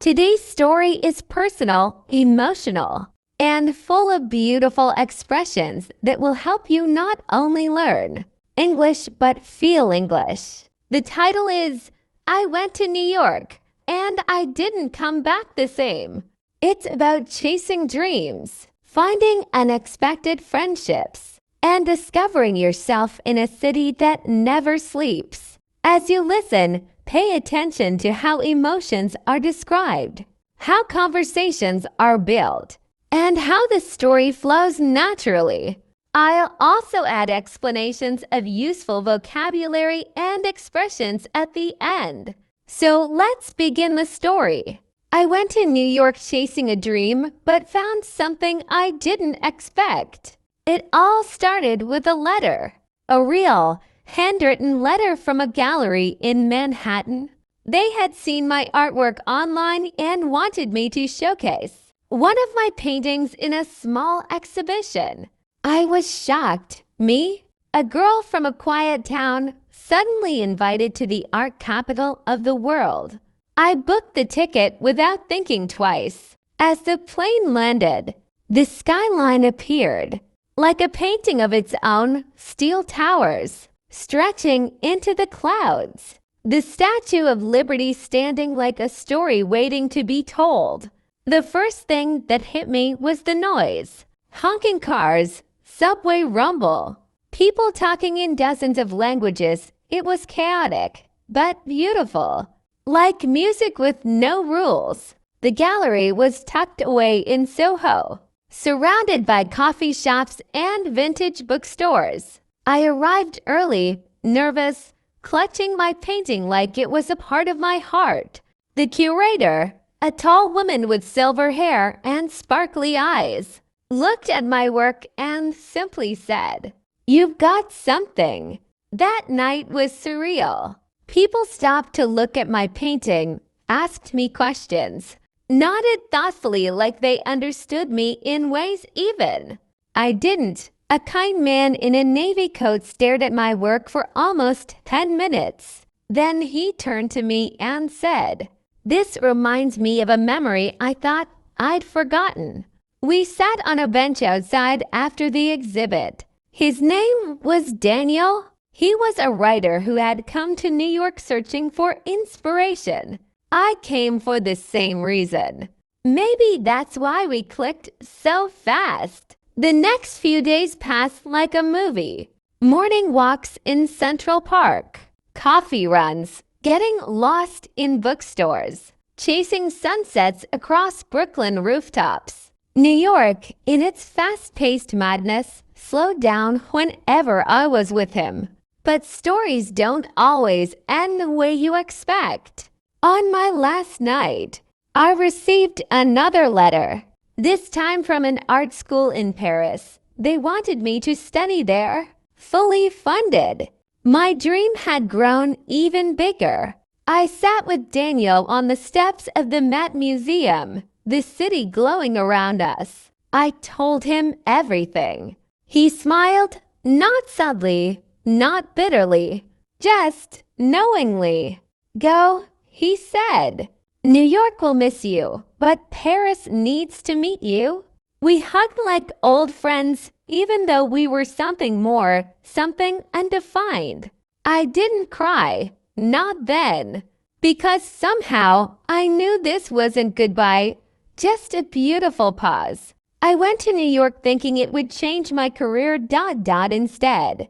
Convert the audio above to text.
Today's story is personal, emotional, and full of beautiful expressions that will help you not only learn English but feel English. The title is I Went to New York and I Didn't Come Back the Same. It's about chasing dreams, finding unexpected friendships, and discovering yourself in a city that never sleeps. As you listen, pay attention to how emotions are described, how conversations are built, and how the story flows naturally. I'll also add explanations of useful vocabulary and expressions at the end. So let's begin the story. I went to New York chasing a dream, but found something I didn't expect. It all started with a letter, a real, handwritten letter from a gallery in Manhattan. They had seen my artwork online and wanted me to showcase one of my paintings in a small exhibition. I was shocked. Me, a girl from a quiet town, suddenly invited to the art capital of the world. I booked the ticket without thinking twice. As the plane landed, the skyline appeared, like a painting of its own, steel towers stretching into the clouds. The Statue of Liberty standing like a story waiting to be told. The first thing that hit me was the noise. Honking cars, subway rumble, people talking in dozens of languages. It was chaotic, but beautiful. Like music with no rules. The gallery was tucked away in Soho, surrounded by coffee shops and vintage bookstores. I arrived early, nervous, clutching my painting like it was a part of my heart. The curator, a tall woman with silver hair and sparkly eyes, looked at my work and simply said, "You've got something." That night was surreal. People stopped to look at my painting, asked me questions, nodded thoughtfully like they understood me in ways even I didn't. A kind man in a navy coat stared at my work for almost 10 minutes. Then he turned to me and said, "This reminds me of a memory I thought I'd forgotten." We sat on a bench outside after the exhibit. His name was Daniel. He was a writer who had come to New York searching for inspiration. I came for the same reason. Maybe that's why we clicked so fast. The next few days passed like a movie. Morning walks in Central Park, coffee runs, getting lost in bookstores, chasing sunsets across Brooklyn rooftops. New York, in its fast-paced madness, slowed down whenever I was with him. But stories don't always end the way you expect. On my last night, I received another letter. This time from an art school in Paris. They wanted me to study there, fully funded. My dream had grown even bigger. I sat with Daniel on the steps of the Met Museum, the city glowing around us. I told him everything. He smiled, not sadly, not bitterly, just knowingly. "Go," he said. "New York will miss you, but Paris needs to meet you." We hugged like old friends, even though we were something more, something undefined. I didn't cry, not then, because somehow I knew this wasn't goodbye, just a beautiful pause. I went to New York thinking it would change my career instead.